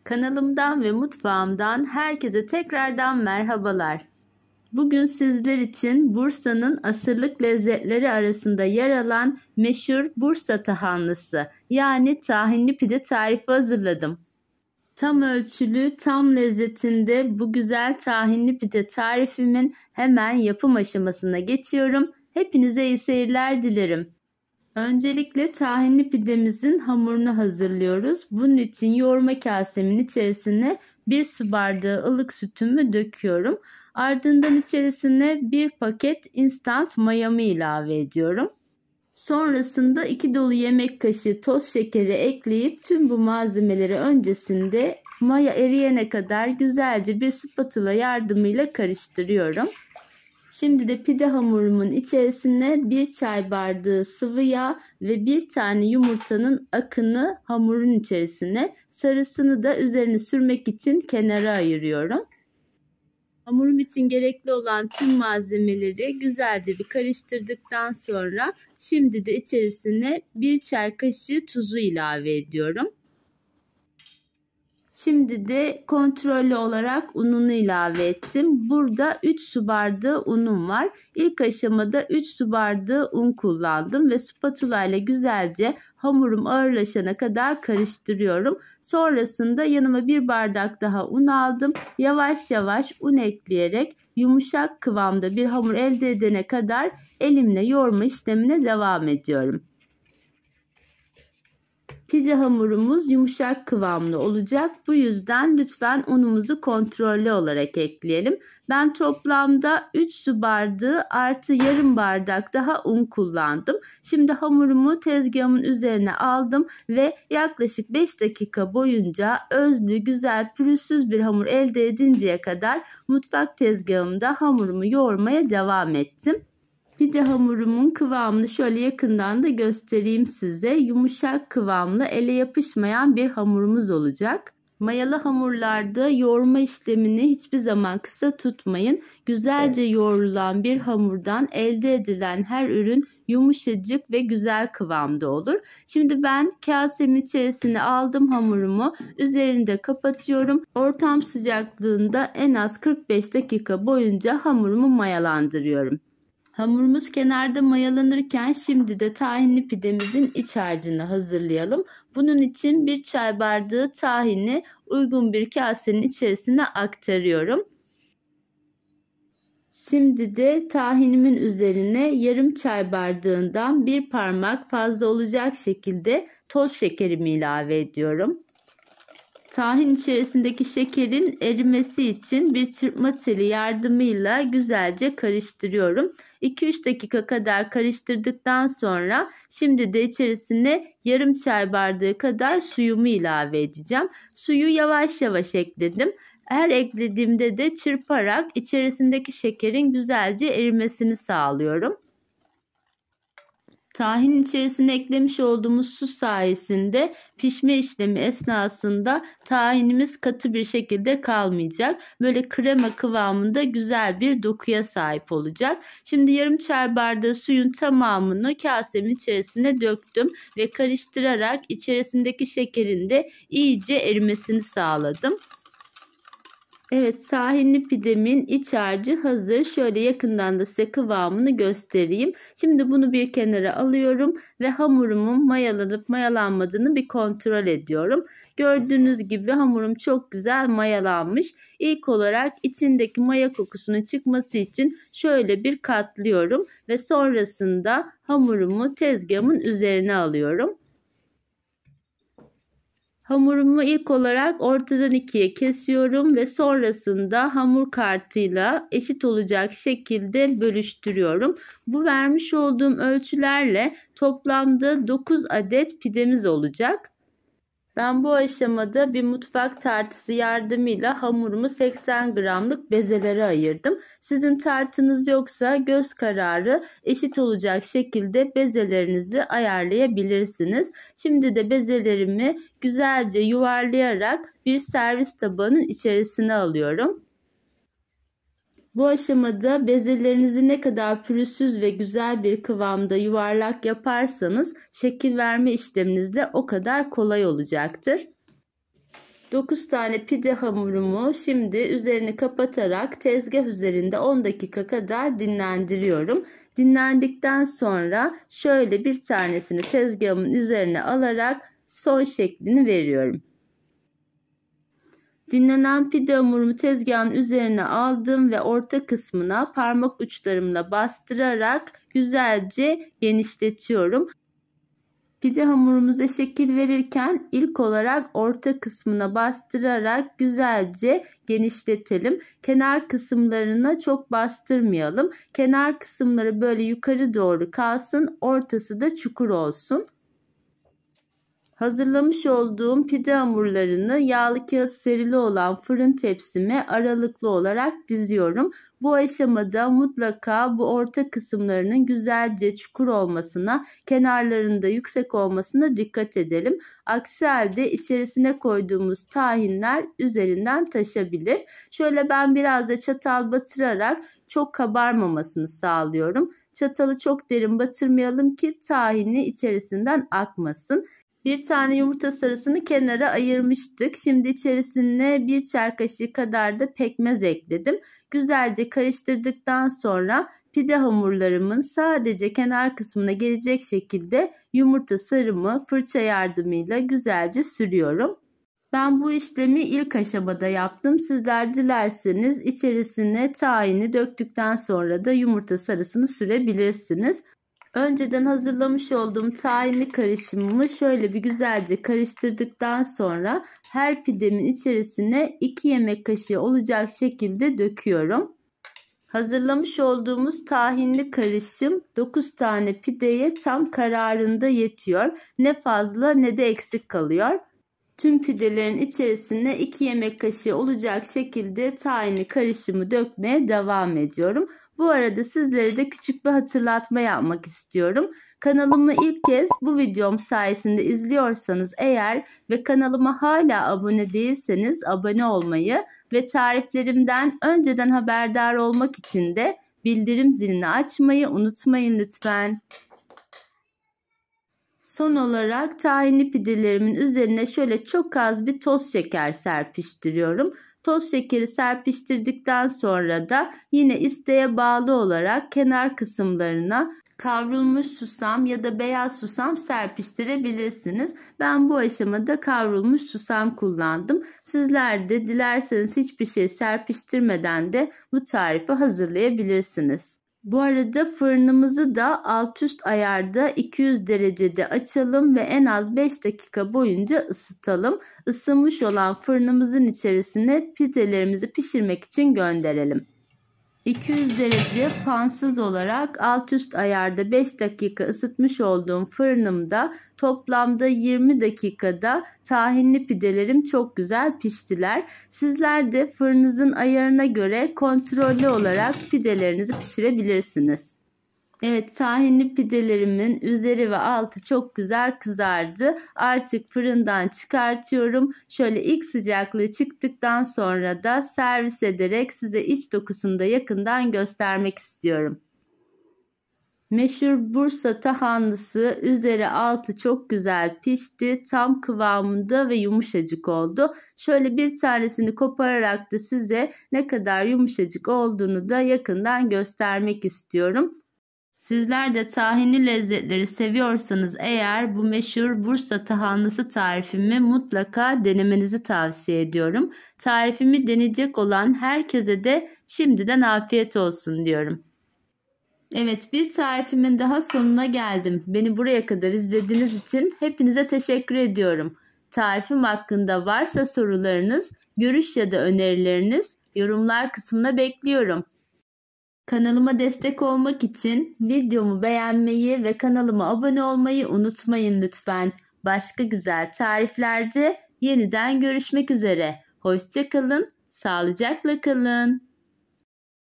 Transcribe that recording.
Kanalımdan ve mutfağımdan herkese tekrardan merhabalar. Bugün sizler için Bursa'nın asırlık lezzetleri arasında yer alan meşhur Bursa tahanlısı yani tahinli pide tarifi hazırladım. Tam ölçülü, tam lezzetinde bu güzel tahinli pide tarifimin hemen yapım aşamasına geçiyorum. Hepinize iyi seyirler dilerim. Öncelikle tahinli pidemizin hamurunu hazırlıyoruz. Bunun için yoğurma kasemin içerisine 1 su bardağı ılık sütümü döküyorum. Ardından içerisine 1 paket instant mayamı ilave ediyorum. Sonrasında 2 dolu yemek kaşığı toz şekeri ekleyip tüm bu malzemeleri öncesinde maya eriyene kadar güzelce bir spatula yardımıyla karıştırıyorum. Şimdi de pide hamurumun içerisine 1 çay bardağı sıvı yağ ve 1 tane yumurtanın akını hamurun içerisine, sarısını da üzerine sürmek için kenara ayırıyorum. Hamurum için gerekli olan tüm malzemeleri güzelce bir karıştırdıktan sonra şimdi de içerisine 1 çay kaşığı tuzu ilave ediyorum. Şimdi de kontrollü olarak ununu ilave ettim. Burada 3 su bardağı unum var. İlk aşamada 3 su bardağı un kullandım ve spatula ile güzelce hamurum ağırlaşana kadar karıştırıyorum. Sonrasında yanıma 1 bardak daha un aldım. Yavaş yavaş un ekleyerek yumuşak kıvamda bir hamur elde edene kadar elimle yoğurma işlemine devam ediyorum. Pide hamurumuz yumuşak kıvamlı olacak. Bu yüzden lütfen unumuzu kontrollü olarak ekleyelim. Ben toplamda 3 su bardağı artı yarım bardak daha un kullandım. Şimdi hamurumu tezgahımın üzerine aldım ve yaklaşık 5 dakika boyunca özlü, güzel, pürüzsüz bir hamur elde edinceye kadar mutfak tezgahımda hamurumu yoğurmaya devam ettim. Pide hamurumun kıvamını şöyle yakından da göstereyim size. Yumuşak kıvamlı, ele yapışmayan bir hamurumuz olacak. Mayalı hamurlarda yoğurma işlemini hiçbir zaman kısa tutmayın. Güzelce yoğrulan bir hamurdan elde edilen her ürün yumuşacık ve güzel kıvamda olur. Şimdi ben kasemin içerisine aldım hamurumu. Üzerini de kapatıyorum. Ortam sıcaklığında en az 45 dakika boyunca hamurumu mayalandırıyorum. Hamurumuz kenarda mayalanırken şimdi de tahinli pidemizin iç harcını hazırlayalım. Bunun için 1 çay bardağı tahini uygun bir kasenin içerisine aktarıyorum. Şimdi de tahinimin üzerine yarım çay bardağından 1 parmak fazla olacak şekilde toz şekerimi ilave ediyorum. Tahin içerisindeki şekerin erimesi için bir çırpma teli yardımıyla güzelce karıştırıyorum. 2-3 dakika kadar karıştırdıktan sonra şimdi de içerisine yarım çay bardağı kadar suyumu ilave edeceğim. Suyu yavaş yavaş ekledim. Her eklediğimde de çırparak içerisindeki şekerin güzelce erimesini sağlıyorum. Tahin içerisine eklemiş olduğumuz su sayesinde pişme işlemi esnasında tahinimiz katı bir şekilde kalmayacak. Böyle krema kıvamında güzel bir dokuya sahip olacak. Şimdi yarım çay bardağı suyun tamamını kasemin içerisine döktüm ve karıştırarak içerisindeki şekerin de iyice erimesini sağladım. Evet, tahinli pidemin iç harcı hazır. Şöyle yakından da size kıvamını göstereyim. Şimdi bunu bir kenara alıyorum ve hamurumun mayalanıp mayalanmadığını bir kontrol ediyorum. Gördüğünüz gibi hamurum çok güzel mayalanmış. İlk olarak içindeki maya kokusunun çıkması için şöyle bir katlıyorum ve sonrasında hamurumu tezgahımın üzerine alıyorum. Hamurumu ilk olarak ortadan ikiye kesiyorum ve sonrasında hamur kartıyla eşit olacak şekilde bölüştürüyorum. Bu vermiş olduğum ölçülerle toplamda 9 adet pidemiz olacak. Ben bu aşamada bir mutfak tartısı yardımıyla hamurumu 80 gramlık bezelere ayırdım. Sizin tartınız yoksa göz kararı eşit olacak şekilde bezelerinizi ayarlayabilirsiniz. Şimdi de bezelerimi güzelce yuvarlayarak bir servis tabağının içerisine alıyorum. Bu aşamada bezelerinizi ne kadar pürüzsüz ve güzel bir kıvamda yuvarlak yaparsanız şekil verme işleminiz de o kadar kolay olacaktır. 9 tane pide hamurumu şimdi üzerini kapatarak tezgah üzerinde 10 dakika kadar dinlendiriyorum. Dinlendikten sonra şöyle bir tanesini tezgahımın üzerine alarak son şeklini veriyorum. Dinlenen pide hamurumu tezgahın üzerine aldım ve orta kısmına parmak uçlarımla bastırarak güzelce genişletiyorum. Pide hamurumuza şekil verirken ilk olarak orta kısmına bastırarak güzelce genişletelim. Kenar kısımlarına çok bastırmayalım. Kenar kısımları böyle yukarı doğru kalsın, ortası da çukur olsun. Hazırlamış olduğum pide hamurlarını yağlı kağıt serili olan fırın tepsime aralıklı olarak diziyorum. Bu aşamada mutlaka bu orta kısımlarının güzelce çukur olmasına, kenarlarında yüksek olmasına dikkat edelim. Aksi halde içerisine koyduğumuz tahinler üzerinden taşabilir. Şöyle ben biraz da çatal batırarak çok kabarmamasını sağlıyorum. Çatalı çok derin batırmayalım ki tahini içerisinden akmasın. Bir tane yumurta sarısını kenara ayırmıştık. Şimdi içerisine 1 çay kaşığı kadar da pekmez ekledim. Güzelce karıştırdıktan sonra pide hamurlarımın sadece kenar kısmına gelecek şekilde yumurta sarımı fırça yardımıyla güzelce sürüyorum. Ben bu işlemi ilk aşamada yaptım. Sizler dilerseniz içerisine tahini döktükten sonra da yumurta sarısını sürebilirsiniz. Önceden hazırlamış olduğum tahinli karışımımı şöyle bir güzelce karıştırdıktan sonra her pidemin içerisine 2 yemek kaşığı olacak şekilde döküyorum. Hazırlamış olduğumuz tahinli karışım 9 tane pideye tam kararında yetiyor. Ne fazla ne de eksik kalıyor. Tüm pidelerin içerisine 2 yemek kaşığı olacak şekilde tahinli karışımı dökmeye devam ediyorum. Bu arada sizlere de küçük bir hatırlatma yapmak istiyorum. Kanalımı ilk kez bu videom sayesinde izliyorsanız eğer ve kanalıma hala abone değilseniz abone olmayı ve tariflerimden önceden haberdar olmak için de bildirim zilini açmayı unutmayın lütfen. Son olarak tahinli pidelerimin üzerine şöyle çok az bir toz şeker serpiştiriyorum. Toz şekeri serpiştirdikten sonra da yine isteğe bağlı olarak kenar kısımlarına kavrulmuş susam ya da beyaz susam serpiştirebilirsiniz. Ben bu aşamada kavrulmuş susam kullandım. Sizler de dilerseniz hiçbir şey serpiştirmeden de bu tarifi hazırlayabilirsiniz. Bu arada fırınımızı da alt üst ayarda 200 derecede açalım ve en az 5 dakika boyunca ısıtalım. Isınmış olan fırınımızın içerisine pidelerimizi pişirmek için gönderelim. 200 derece fansız olarak alt üst ayarda 5 dakika ısıtmış olduğum fırınımda toplamda 20 dakikada tahinli pidelerim çok güzel piştiler. Sizler de fırınınızın ayarına göre kontrollü olarak pidelerinizi pişirebilirsiniz. Evet, tahinli pidelerimin üzeri ve altı çok güzel kızardı. Artık fırından çıkartıyorum. Şöyle ilk sıcaklığı çıktıktan sonra da servis ederek size iç dokusunu da yakından göstermek istiyorum. Meşhur Bursa tahanlısı üzeri altı çok güzel pişti. Tam kıvamında ve yumuşacık oldu. Şöyle bir tanesini kopararak da size ne kadar yumuşacık olduğunu da yakından göstermek istiyorum. Sizler de tahinli lezzetleri seviyorsanız eğer bu meşhur Bursa tahanlısı tarifimi mutlaka denemenizi tavsiye ediyorum. Tarifimi deneyecek olan herkese de şimdiden afiyet olsun diyorum. Evet, bir tarifimin daha sonuna geldim. Beni buraya kadar izlediğiniz için hepinize teşekkür ediyorum. Tarifim hakkında varsa sorularınız, görüş ya da önerileriniz yorumlar kısmına bekliyorum. Kanalıma destek olmak için videomu beğenmeyi ve kanalıma abone olmayı unutmayın lütfen. Başka güzel tariflerde yeniden görüşmek üzere. Hoşça kalın, sağlıcakla kalın.